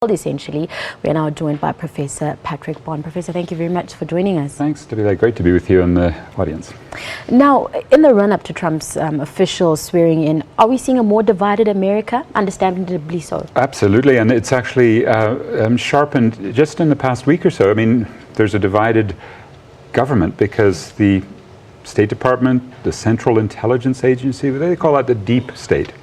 Essentially, we are now joined by Professor Patrick Bond. Professor, thank you very much for joining us. Thanks, Tabitha. Great to be with you and the audience. Now, in the run-up to Trump's official swearing in, are we seeing a more divided America? Understandably so. Absolutely, and it's actually sharpened just in the past week or so. I mean, there's a divided government because the State Department, the Central Intelligence Agency, they call that the deep state.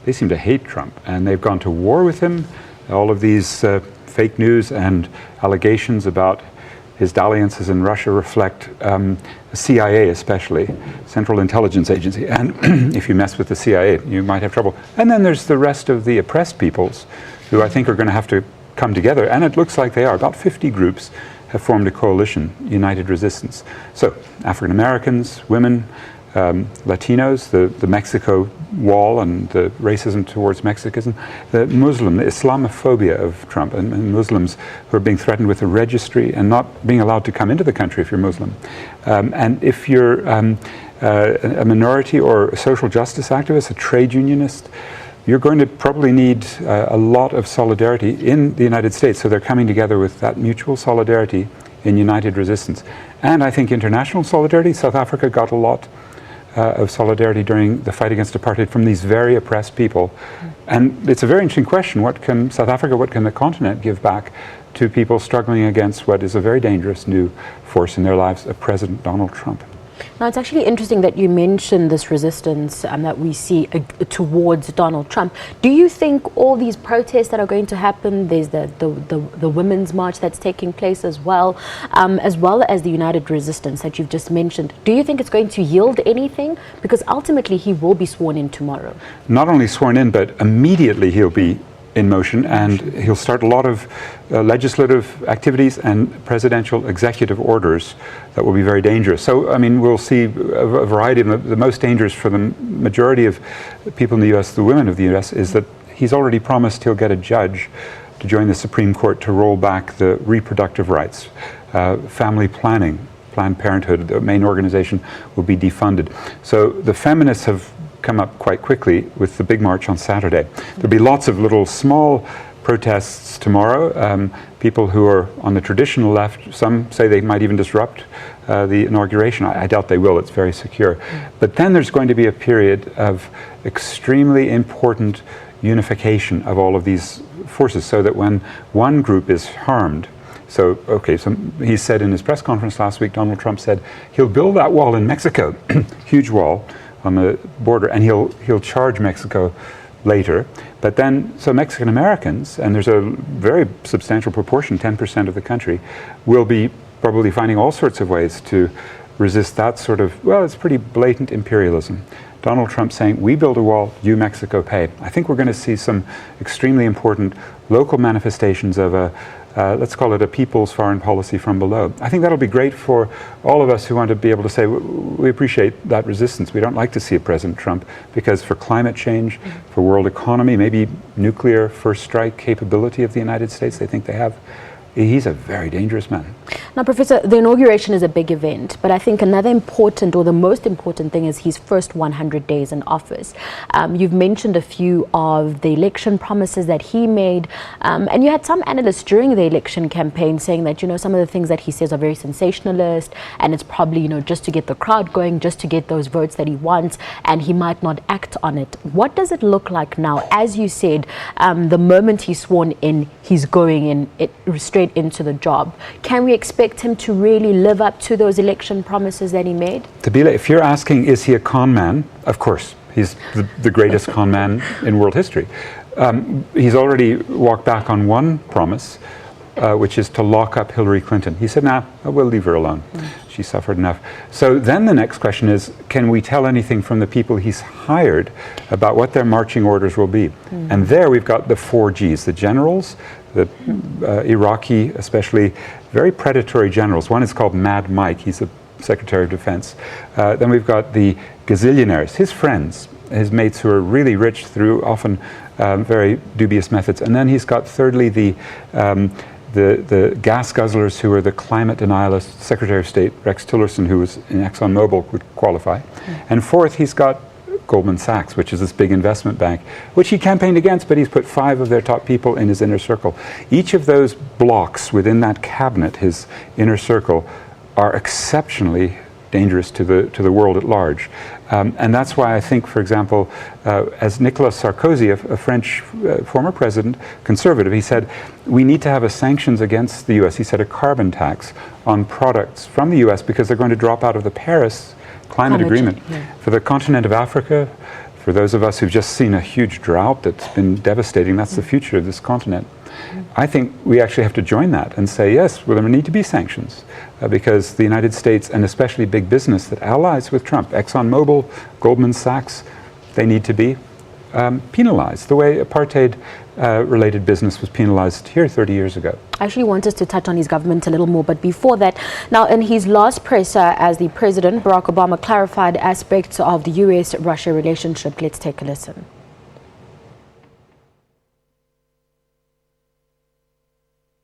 They seem to hate Trump, and they've gone to war with him. All of these fake news and allegations about his dalliances in Russia reflect the CIA, especially, Central Intelligence Agency. And if you mess with the CIA, you might have trouble. And then there's the rest of the oppressed peoples who I think are going to have to come together. And it looks like they are. About 50 groups have formed a coalition, United Resistance. So African Americans, women, Latinos, the Mexico wall and the racism towards Mexicans, the Muslim, the Islamophobia of Trump, and Muslims who are being threatened with a registry and not being allowed to come into the country if you're Muslim. And if you're a minority or a social justice activist, a trade unionist, you're going to probably need a lot of solidarity in the United States. So they're coming together with that mutual solidarity in United Resistance. And I think international solidarity. South Africa got a lot of solidarity during the fight against apartheid from these very oppressed people. And it's a very interesting question. What can South Africa, what can the continent give back to people struggling against what is a very dangerous new force in their lives, President Donald Trump? Now, it's actually interesting that you mentioned this resistance that we see towards Donald Trump. Do you think all these protests that are going to happen, there's the Women's March that's taking place as well as the United Resistance that you've just mentioned, do you think it's going to yield anything? Because ultimately he will be sworn in tomorrow. Not only sworn in, but immediately he'll be in motion, and he'll start a lot of legislative activities and presidential executive orders that will be very dangerous. So, I mean, we'll see a variety of the most dangerous for the majority of people in the U.S., the women of the U.S., is that he's already promised he'll get a judge to join the Supreme Court to roll back the reproductive rights, family planning. Planned Parenthood, the main organization, will be defunded. So the feminists have come up quite quickly with the big march on Saturday. There'll be lots of little small protests tomorrow. People who are on the traditional left, some say they might even disrupt the inauguration. I doubt they will, it's very secure. But then there's going to be a period of extremely important unification of all of these forces, so that when one group is harmed, so he said in his press conference last week, Donald Trump said he'll build that wall in Mexico, huge wall on the border, and he'll charge Mexico later. But then, so Mexican Americans, and there's a very substantial proportion, 10% of the country, will be probably finding all sorts of ways to resist that sort of, well, it's pretty blatant imperialism. Donald Trump saying, we build a wall, you Mexico pay. I think we're going to see some extremely important local manifestations of let's call it a people's foreign policy from below. I think that'll be great for all of us who want to be able to say we appreciate that resistance. We don't like to see a President Trump, because for climate change, for world economy, maybe nuclear first strike capability of the United States, they think they have. He's a very dangerous man. Now, Professor, the inauguration is a big event, but I think another important, or the most important thing, is his first 100 days in office. You've mentioned a few of the election promises that he made, and you had some analysts during the election campaign saying that, some of the things that he says are very sensationalist, and it's probably, just to get the crowd going, just to get those votes that he wants, and he might not act on it. What does it look like now? As you said, the moment he's sworn in, he's going in straight into the job. Can we expect him to really live up to those election promises that he made? Tabila, if you're asking, is he a con man? Of course. He's the greatest con man in world history. He's already walked back on one promise, which is to lock up Hillary Clinton. He said, nah, we'll leave her alone. She suffered enough. So then the next question is, can we tell anything from the people he's hired about what their marching orders will be? And there we've got the 4 Gs, the generals, the Iraqi, especially very predatory generals. One is called Mad Mike. He's the Secretary of Defense. Then we've got the gazillionaires, his friends, his mates who are really rich through often very dubious methods. And then he's got, thirdly, the gas guzzlers who are the climate denialists. Secretary of State Rex Tillerson, who was in ExxonMobil, would qualify. And fourth, he's got Goldman Sachs, which is this big investment bank, which he campaigned against, but he's put 5 of their top people in his inner circle. Each of those blocks within that cabinet, his inner circle, are exceptionally dangerous to the world at large. And that's why I think, for example, as Nicolas Sarkozy, a French former president, conservative, he said, we need to have a sanctions against the US. He said a carbon tax on products from the US because they're going to drop out of the Paris climate agreement. For the continent of Africa, for those of us who've just seen a huge drought that's been devastating, that's the future of this continent. I think we actually have to join that and say, yes, well, there need to be sanctions because the United States, and especially big business that allies with Trump, ExxonMobil, Goldman Sachs, they need to be penalized the way apartheid-related business was penalized here 30 years ago. I actually want us to touch on his government a little more, but before that, now in his last presser as the president, Barack Obama clarified aspects of the US-Russia relationship. Let's take a listen.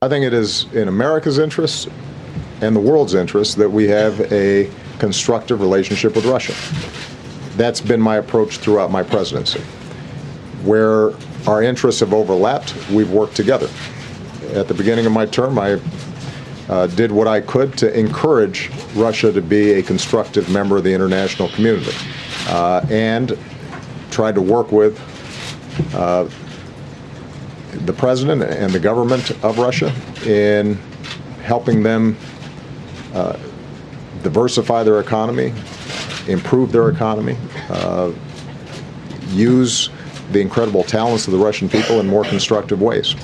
I think it is in America's interest and the world's interest that we have a constructive relationship with Russia. That's been my approach throughout my presidency. Where our interests have overlapped, we've worked together. At the beginning of my term, I did what I could to encourage Russia to be a constructive member of the international community and tried to work with the president and the government of Russia in helping them diversify their economy, improve their economy, use the incredible talents of the Russian people in more constructive ways.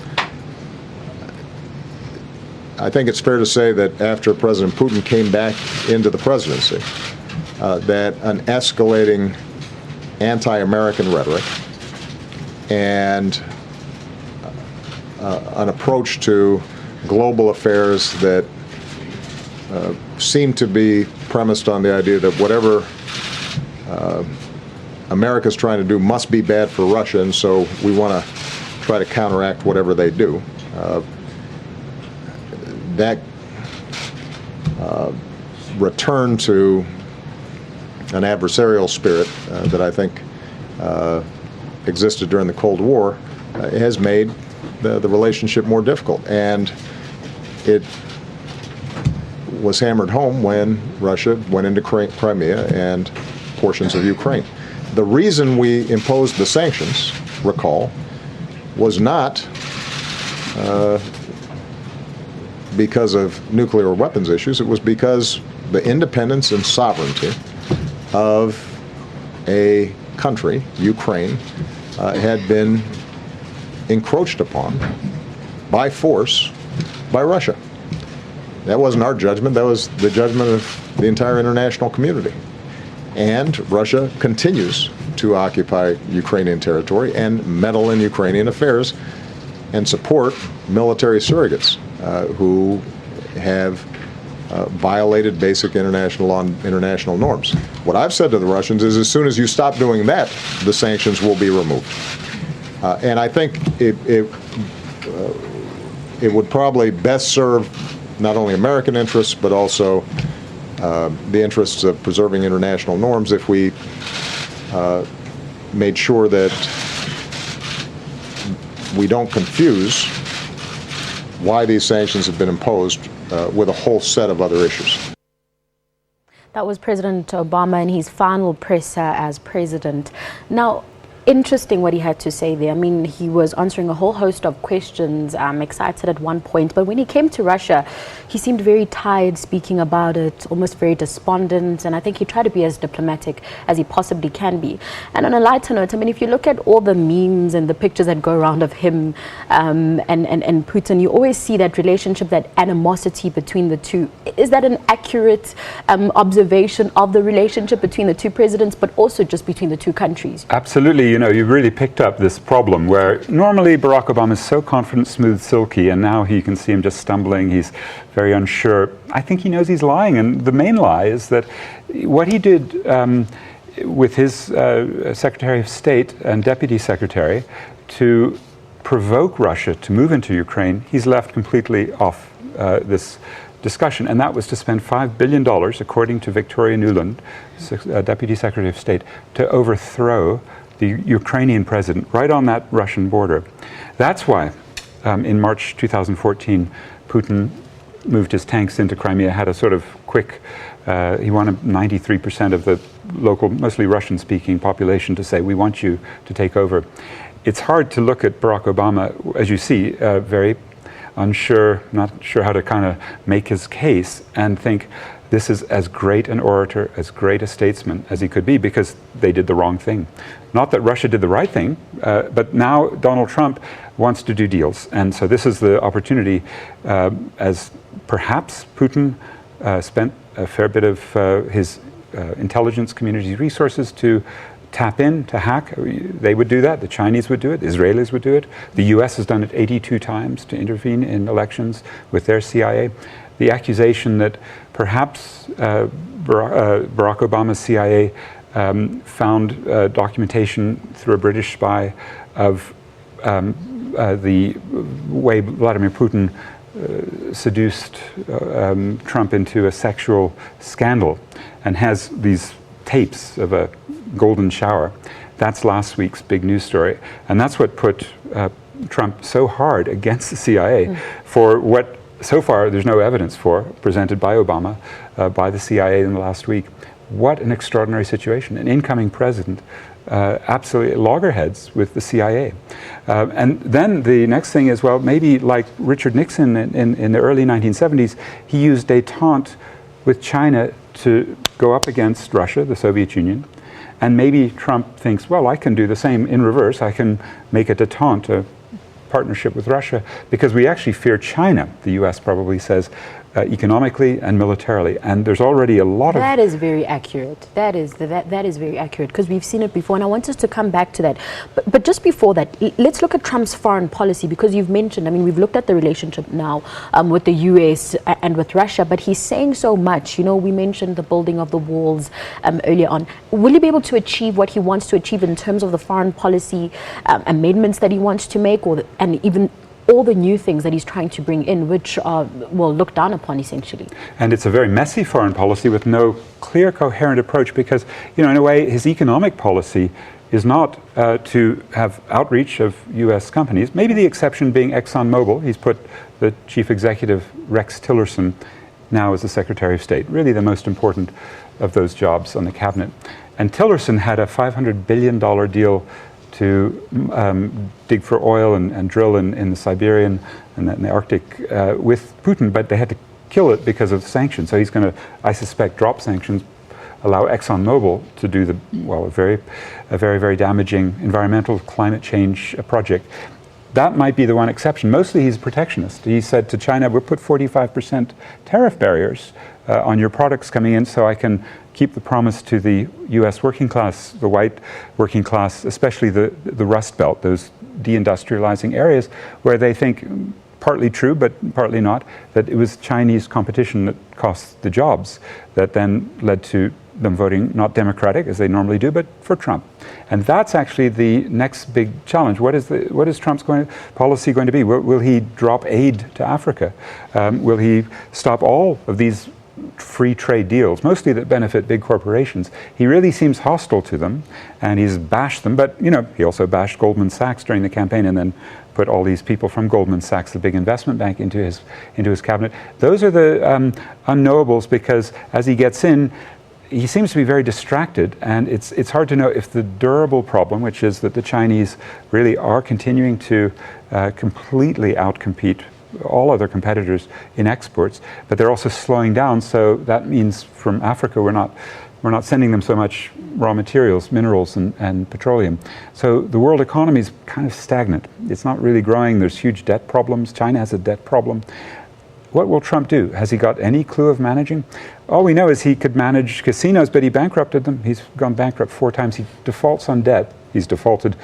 I think it's fair to say that after President Putin came back into the presidency, that an escalating anti-American rhetoric and an approach to global affairs that seemed to be premised on the idea that whatever America's trying to do must be bad for Russia, and so we want to try to counteract whatever they do. That return to an adversarial spirit that I think existed during the Cold War has made the relationship more difficult, and it was hammered home when Russia went into Crimea and portions of Ukraine. The reason we imposed the sanctions, recall, was not because of nuclear weapons issues. It was because the independence and sovereignty of a country, Ukraine, had been encroached upon by force by Russia. That wasn't our judgment. That was the judgment of the entire international community. And Russia continues to occupy Ukrainian territory and meddle in Ukrainian affairs and support military surrogates who have violated basic international law and international norms. What I've said to the Russians is as soon as you stop doing that, the sanctions will be removed. And I think it would probably best serve not only American interests, but also the interests of preserving international norms if we made sure that we don't confuse why these sanctions have been imposed with a whole set of other issues. That was President Obama in his final presser as president. Now, interesting what he had to say there. I mean, he was answering a whole host of questions, excited at one point, but when he came to Russia, he seemed very tired speaking about it, almost very despondent, and I think he tried to be as diplomatic as he possibly can be. And on a lighter note, I mean, if you look at all the memes and the pictures that go around of him and Putin, you always see that relationship, that animosity between the two. Is that an accurate observation of the relationship between the two presidents, but also just between the two countries? Absolutely. You know, you've really picked up this problem where normally Barack Obama is so confident, smooth, silky, and now you can see him just stumbling. He's very unsure. I think he knows he's lying, and the main lie is that what he did with his Secretary of State and Deputy Secretary to provoke Russia to move into Ukraine, he's left completely off this discussion, and that was to spend $5 billion, according to Victoria Nuland, Deputy Secretary of State, to overthrow the Ukrainian president right on that Russian border. That's why in March 2014, Putin moved his tanks into Crimea, had a sort of quick, he wanted 93% of the local, mostly Russian-speaking population to say, we want you to take over. It's hard to look at Barack Obama, as you see, very unsure, not sure how to kind of make his case, and think this is as great an orator, as great a statesman as he could be, because they did the wrong thing. Not that Russia did the right thing, but now Donald Trump wants to do deals. And so this is the opportunity, as perhaps Putin spent a fair bit of his intelligence community's resources to tap in, to hack. They would do that. The Chinese would do it. The Israelis would do it. The US has done it 82 times to intervene in elections with their CIA. The accusation that perhaps Barack Obama's CIA found documentation through a British spy of the way Vladimir Putin seduced Trump into a sexual scandal and has these tapes of a golden shower. That's last week's big news story. And that's what put Trump so hard against the CIA for what so far there's no evidence for, presented by Obama, by the CIA in the last week. What an extraordinary situation. An incoming president absolutely loggerheads with the CIA. And then the next thing is, well, maybe like Richard Nixon in the early 1970s, he used détente with China to go up against Russia, the Soviet Union. And maybe Trump thinks, well, I can do the same in reverse. I can make a détente, a partnership with Russia, because we actually fear China, the US probably says, economically and militarily. And there's already a lot of... That is very accurate. That is very accurate, because we've seen it before, and I want us to come back to that. But just before that, let's look at Trump's foreign policy, because you've mentioned, I mean, we've looked at the relationship now with the US and with Russia, but he's saying so much. You know, we mentioned the building of the walls earlier on. Will he be able to achieve what he wants to achieve in terms of the foreign policy amendments that he wants to make, and even all the new things that he's trying to bring in, which are, well, looked down upon essentially? And it's a very messy foreign policy with no clear, coherent approach, because, you know, in a way, his economic policy is not to have outreach of U.S. companies, maybe the exception being ExxonMobil. He's put the chief executive, Rex Tillerson, now as the Secretary of State, really the most important of those jobs on the cabinet. And Tillerson had a $500 billion deal to dig for oil and drill in the Siberian and in the Arctic with Putin, but they had to kill it because of sanctions. So he's going to, I suspect, drop sanctions, allow ExxonMobil to do the, well, a very, very damaging environmental climate change project. That might be the one exception. Mostly he's a protectionist. He said to China, we'll put 45% tariff barriers on your products coming in so I can keep the promise to the U.S. working class, the white working class, especially the Rust Belt, those deindustrializing areas where they think, partly true but partly not, that it was Chinese competition that cost the jobs, that then led to them voting not Democratic, as they normally do, but for Trump. And that's actually the next big challenge. What is Trump's policy going to be? Will he drop aid to Africa? Will he stop all of these free trade deals, mostly that benefit big corporations? He really seems hostile to them, and he's bashed them, but, you know, he also bashed Goldman Sachs during the campaign and then put all these people from Goldman Sachs, the big investment bank, into his cabinet. Those are the unknowables, because as he gets in, he seems to be very distracted, and it's hard to know if the durable problem, which is that the Chinese really are continuing to completely outcompete all other competitors in exports, but they're also slowing down. So that means from Africa we're not sending them so much raw materials, minerals and petroleum. So the world economy is kind of stagnant. It's not really growing. There's huge debt problems. China has a debt problem. What will Trump do? Has he got any clue of managing? All we know is he could manage casinos, but he bankrupted them. He's gone bankrupt 4 times. He defaults on debt. He's defaulted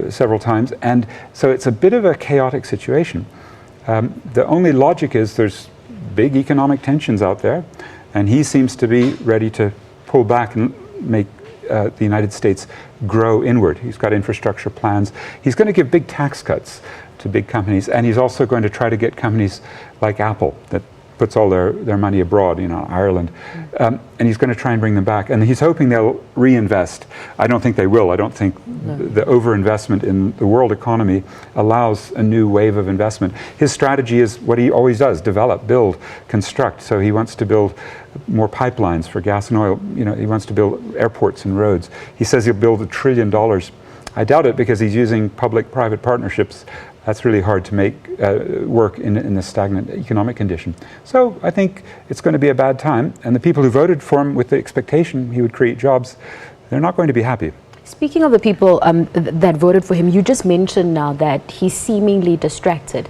several times. And so it's a bit of a chaotic situation. The only logic is there's big economic tensions out there, and he seems to be ready to pull back and make the United States grow inward. He's got infrastructure plans. He's going to give big tax cuts to big companies, and he's also going to try to get companies like Apple that puts all their money abroad, Ireland. And he's going to try and bring them back. And he's hoping they'll reinvest. I don't think they will. I don't think the overinvestment in the world economy allows a new wave of investment. His strategy is what he always does: develop, build, construct. So he wants to build more pipelines for gas and oil. He wants to build airports and roads. He says he'll build $1 trillion. I doubt it, because he's using public-private partnerships. That's really hard to make work in this stagnant economic condition. So I think it's going to be a bad time. And the people who voted for him with the expectation he would create jobs, they're not going to be happy. Speaking of the people that voted for him, you just mentioned now that he's seemingly distracted.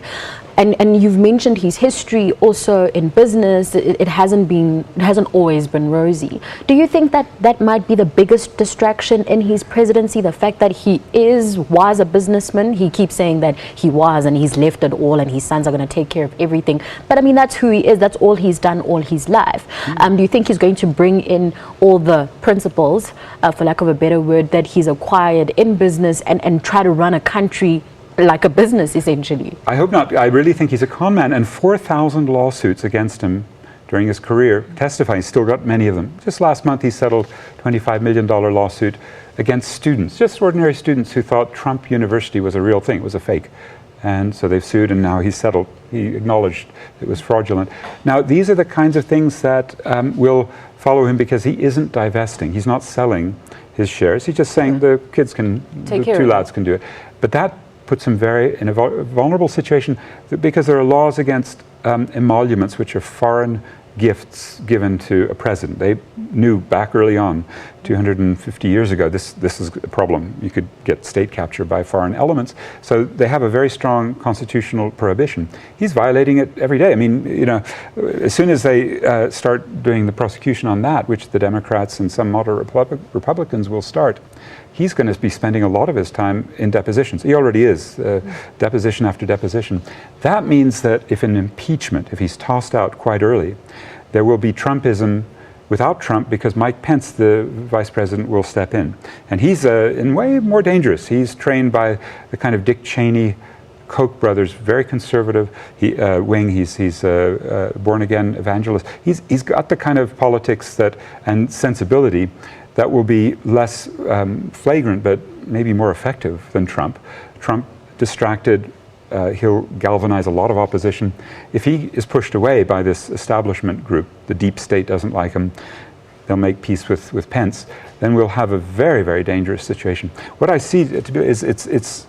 And you've mentioned his history also in business. It hasn't always been rosy. Do you think that might be the biggest distraction in his presidency? The fact that he was a businessman. He keeps saying that he was, and he's left it all, and his sons are going to take care of everything. But I mean, that's who he is. That's all he's done all his life. Do you think he's going to bring in all the principles, for lack of a better word, that he's acquired in business and try to run a country like a business, essentially? I hope not. I really think he's a con man, and 4,000 lawsuits against him during his career testifying. He's still got many of them. Just last month he settled a $25 million lawsuit against students, just ordinary students who thought Trump University was a real thing. It was a fake. And so they've sued, and now he's settled. He acknowledged it was fraudulent. Now, these are the kinds of things that will follow him, because he isn't divesting. He's not selling his shares. He's just saying the kids can, the two lads can do it. But that puts him in a vulnerable situation, because there are laws against emoluments, which are foreign gifts given to a president. They knew back early on, 250 years ago, this is a problem. You could get state capture by foreign elements. So they have a very strong constitutional prohibition. He's violating it every day. I mean, as soon as they start doing the prosecution on that, which the Democrats and some moderate Republicans will start, he's going to be spending a lot of his time in depositions. He already is, deposition after deposition. That means that if an impeachment, if he's tossed out quite early, there will be Trumpism without Trump, because Mike Pence, the vice president, will step in. And he's in way more dangerous. He's trained by the kind of Dick Cheney, Koch brothers, very conservative wing. He's a born-again evangelist. He's got the kind of politics and sensibility that will be less flagrant, but maybe more effective than Trump. Trump distracted, he'll galvanize a lot of opposition. If he is pushed away by this establishment group, the deep state doesn't like him, they'll make peace with Pence, then we'll have a very, very dangerous situation. What I see to do is it's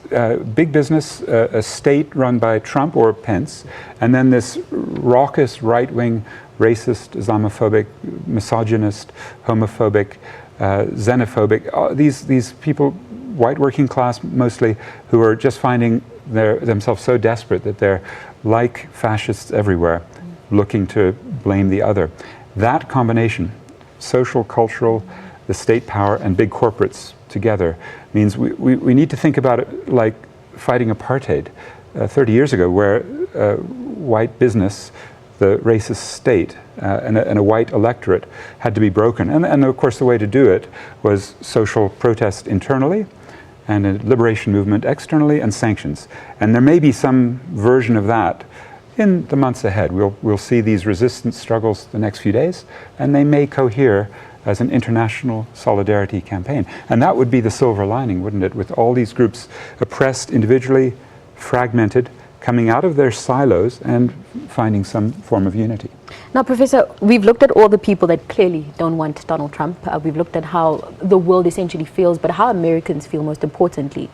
big business, a state run by Trump or Pence, and then this raucous right-wing, racist, Islamophobic, misogynist, homophobic, xenophobic, these people, white working class mostly, who are just finding themselves so desperate that they're like fascists everywhere, looking to blame the other. That combination, social, cultural, the state power, and big corporates together, means we need to think about it like fighting apartheid 30 years ago, where white business, the racist state, and a white electorate had to be broken. And of course the way to do it was social protest internally, and a liberation movement externally, and sanctions. And there may be some version of that in the months ahead. We'll see these resistance struggles the next few days, and they may cohere as an international solidarity campaign. And that would be the silver lining, wouldn't it? With all these groups oppressed individually, fragmented, coming out of their silos and finding some form of unity. Now, Professor, we've looked at all the people that clearly don't want Donald Trump. We've looked at how the world essentially feels, but how Americans feel most importantly.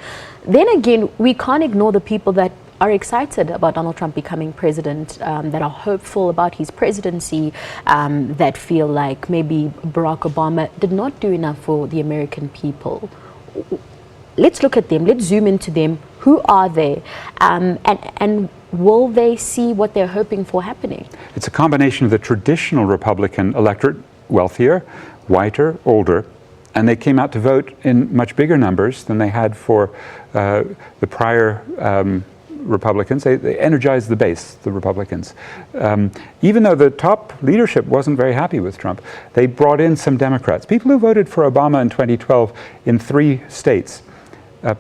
Then again, we can't ignore the people that are excited about Donald Trump becoming president, that are hopeful about his presidency, that feel like maybe Barack Obama did not do enough for the American people. Let's look at them. Let's zoom into them. Who are they? And will they see what they're hoping for happening? It's a combination of the traditional Republican electorate, wealthier, whiter, older, and they came out to vote in much bigger numbers than they had for the prior Republicans. They energized the base, the Republicans. Even though the top leadership wasn't very happy with Trump, they brought in some Democrats, people who voted for Obama in 2012 in 3 states.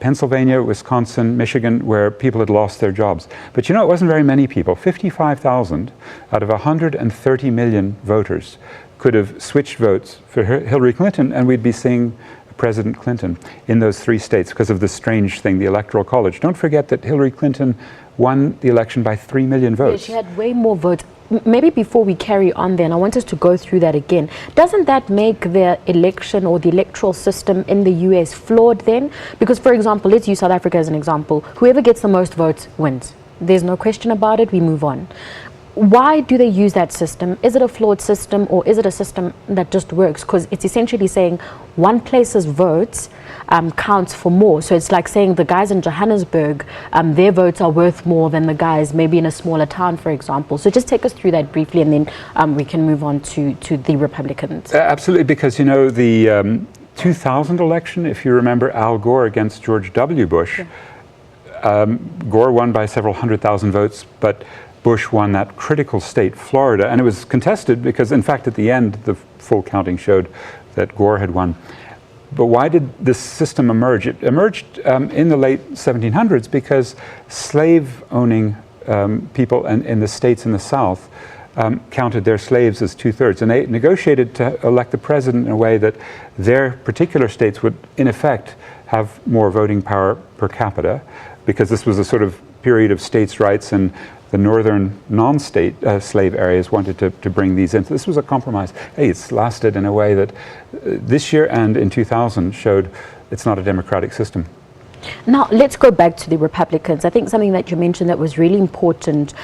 Pennsylvania, Wisconsin, Michigan, where people had lost their jobs. But it wasn't very many people. 55,000 out of 130 million voters could have switched votes for Hillary Clinton, and we'd be seeing President Clinton in those 3 states because of this strange thing, the Electoral College. Don't forget that Hillary Clinton won the election by 3 million votes. Yeah, she had way more votes. Maybe before we carry on then, I want us to go through that again. Doesn't that make the election or the electoral system in the US flawed then? Because, for example, let's use South Africa as an example. Whoever gets the most votes wins. There's no question about it. We move on. Why do they use that system? Is it a flawed system, or is it a system that just works? Because it's essentially saying one place's votes counts for more. So it's like saying the guys in Johannesburg, their votes are worth more than the guys maybe in a smaller town, for example. So just take us through that briefly, and then we can move on to the Republicans. Absolutely, because the 2000 election, if you remember Al Gore against George W. Bush, Gore won by several 100,000 votes, but Bush won that critical state, Florida, and it was contested because, in fact, at the end, the full counting showed that Gore had won. But why did this system emerge? It emerged in the late 1700s because slave-owning people in the states in the South counted their slaves as 2/3, and they negotiated to elect the president in a way that their particular states would, in effect, have more voting power per capita, because this was a sort of period of states' rights, and the northern non-state slave areas wanted to bring these in. So this was a compromise. Hey, it's lasted in a way that this year and in 2000 showed it's not a democratic system. Now, let's go back to the Republicans. I think something that you mentioned that was really important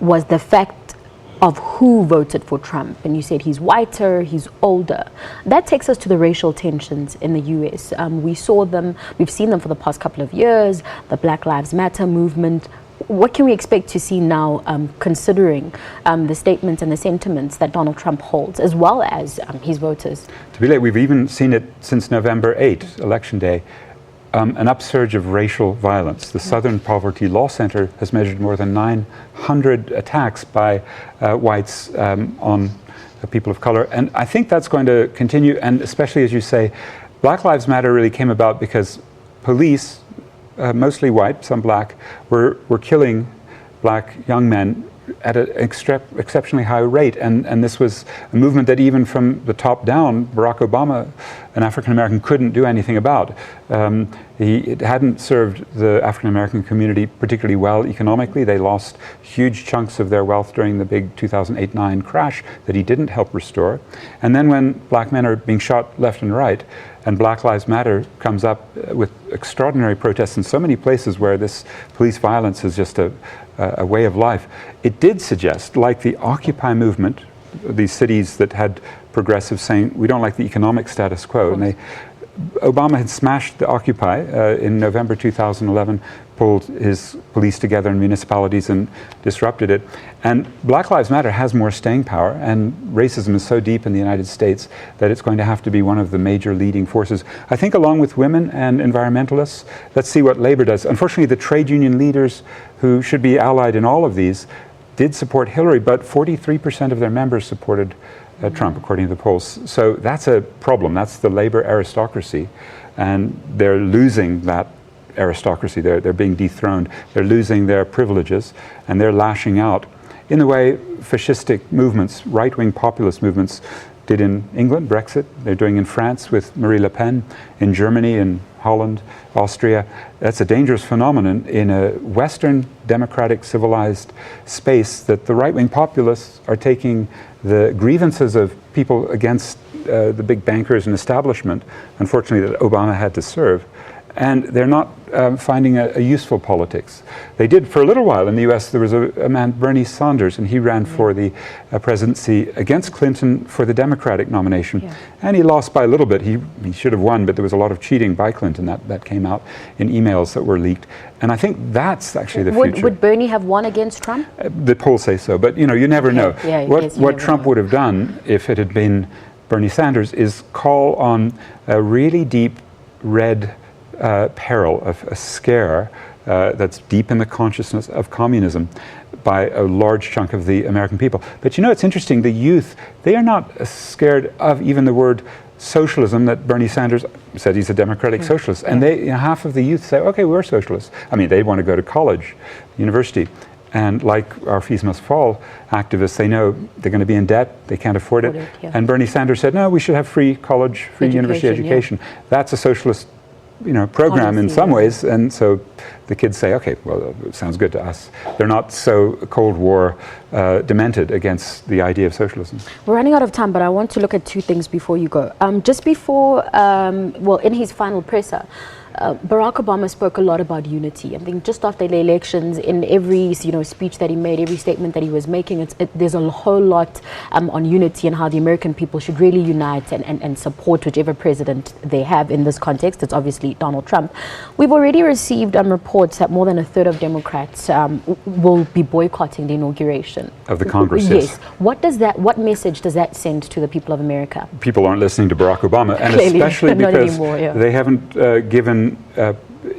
was the fact of who voted for Trump. And you said he's whiter, he's older. That takes us to the racial tensions in the US. We've seen them for the past couple of years, the Black Lives Matter movement. What can we expect to see now, considering the statements and the sentiments that Donald Trump holds, as well as his voters? To be late, we've even seen it since November 8, Election Day, an upsurge of racial violence. The Southern Poverty Law Center has measured more than 900 attacks by whites on people of color. And I think that's going to continue, and especially, as you say, Black Lives Matter really came about because police, mostly white, some black, were killing black young men at an exceptionally high rate. And this was a movement that even from the top down, Barack Obama, an African-American, couldn't do anything about. He hadn't served the African-American community particularly well economically. They lost huge chunks of their wealth during the big 2008-9 crash that he didn't help restore. And then when black men are being shot left and right, and Black Lives Matter comes up with extraordinary protests in so many places where this police violence is just a way of life, it did suggest, like the Occupy movement, these cities that had progressives saying, we don't like the economic status quo. And Obama had smashed the Occupy in November 2011, pulled his police together in municipalities and disrupted it. And Black Lives Matter has more staying power, and racism is so deep in the United States that it's going to have to be one of the major leading forces. I think along with women and environmentalists, let's see what Labor does. Unfortunately, the trade union leaders who should be allied in all of these did support Hillary, but 43% of their members supported Trump, according to the polls. So that's a problem. That's the labor aristocracy, and they're losing that aristocracy. They're being dethroned. They're losing their privileges, and they're lashing out in the way fascistic movements, right-wing populist movements, did in England, Brexit. They're doing in France with Marine Le Pen, in Germany, in Holland, Austria. That's a dangerous phenomenon in a Western, democratic, civilized space, that the right-wing populists are taking the grievances of people against the big bankers and establishment, unfortunately, that Obama had to serve, and they're not finding a useful politics. They did for a little while in the US. There was a man, Bernie Sanders, and he ran for the presidency against Clinton for the Democratic nomination. Yeah. And he lost by a little bit. He should have won, but there was a lot of cheating by Clinton that came out in emails that were leaked. And I think that's actually the future. Would Bernie have won against Trump? The polls say so, but you never know. Yeah, what Trump would have done if it had been Bernie Sanders is call on a really deep red peril, of a scare that's deep in the consciousness of communism by a large chunk of the American people. But it's interesting, the youth, they are not scared of even the word socialism that Bernie Sanders said he's a democratic socialist. And they, half of the youth say, okay, we're socialists. I mean, they want to go to college, university. And like our fees must fall activists, they know they're going to be in debt, they can't afford it. And Bernie Sanders said, no, we should have free college, free university education. That's a socialist, program in some ways. And so the kids say, okay, well, it sounds good to us. They're not so Cold War demented against the idea of socialism. We're running out of time, but I want to look at two things before you go. Just before, in his final presser, Barack Obama spoke a lot about unity. I think just after the elections, in every speech that he made, every statement that he was making, there's a whole lot on unity and how the American people should really unite and support whichever president they have in this context. It's obviously Donald Trump. We've already received reports that more than a third of Democrats will be boycotting the inauguration of the Congress. Yes. What message does that send to the people of America? People aren't listening to Barack Obama, and Clearly, especially because anymore, they haven't given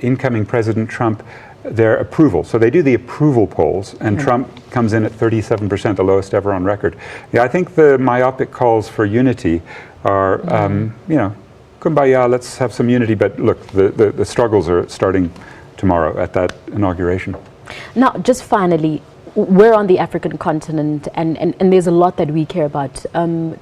incoming President Trump their approval. So they do the approval polls, and Trump comes in at 37%, the lowest ever on record. Yeah, I think the myopic calls for unity are, kumbaya, let's have some unity, but look, the struggles are starting tomorrow at that inauguration. Now, just finally, we're on the African continent, and there's a lot that we care about.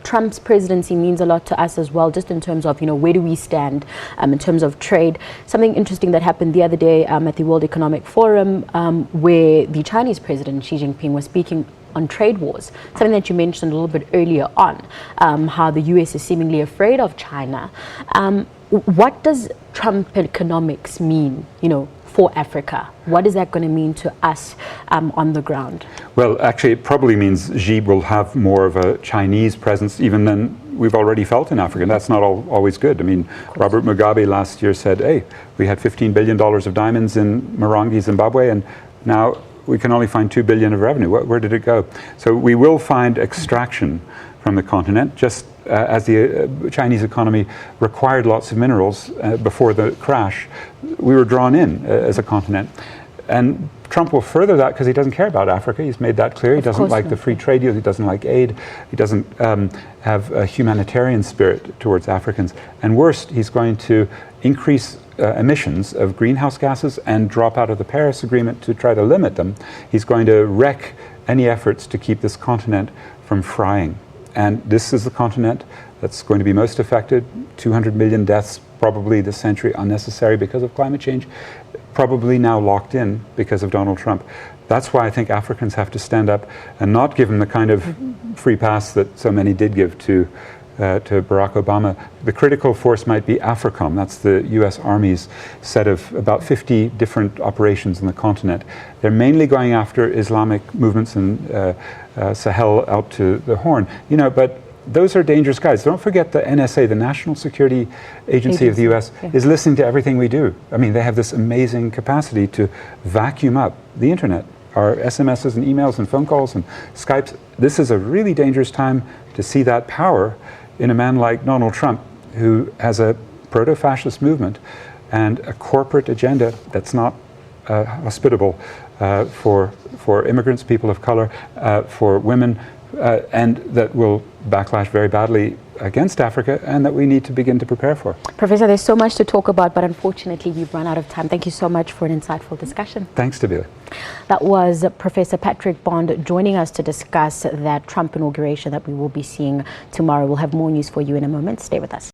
Trump's presidency means a lot to us as well, just in terms of, where do we stand in terms of trade. Something interesting that happened the other day at the World Economic Forum, where the Chinese president, Xi Jinping, was speaking on trade wars, something that you mentioned a little bit earlier on, how the US is seemingly afraid of China. What does Trump economics mean, for Africa? What is that going to mean to us on the ground? Well, actually, it probably means Xi will have more of a Chinese presence even than we've already felt in Africa. And that's not always good. I mean, Robert Mugabe last year said, hey, we had $15 billion of diamonds in Morangi, Zimbabwe, and now we can only find $2 billion of revenue. Where did it go? So we will find extraction from the continent, just as the Chinese economy required lots of minerals before the crash. We were drawn in as a continent. And Trump will further that because he doesn't care about Africa. He's made that clear. He doesn't like the free trade deal. He doesn't like aid. He doesn't have a humanitarian spirit towards Africans. And worst, he's going to increase emissions of greenhouse gases and drop out of the Paris Agreement to try to limit them. He's going to wreck any efforts to keep this continent from frying. And this is the continent that's going to be most affected. 200 million deaths probably this century, unnecessary because of climate change, probably now locked in because of Donald Trump. That's why I think Africans have to stand up and not give him the kind of free pass that so many did give to Barack Obama. The critical force might be AFRICOM. That's the US Army's set of about 50 different operations in the continent. They're mainly going after Islamic movements in Sahel out to the Horn. But those are dangerous guys. Don't forget the NSA, the National Security Agency of the US, is listening to everything we do. I mean, they have this amazing capacity to vacuum up the internet, our SMSs and emails and phone calls and Skypes. This is a really dangerous time to see that power in a man like Donald Trump, who has a proto-fascist movement and a corporate agenda that's not hospitable for immigrants, people of color, for women, and that will backlash very badly against Africa, and that we need to begin to prepare for. Professor, there's so much to talk about, but unfortunately we've run out of time. Thank you so much for an insightful discussion. Thanks, Tabitha. That was Professor Patrick Bond joining us to discuss that Trump inauguration that we will be seeing tomorrow. We'll have more news for you in a moment. Stay with us.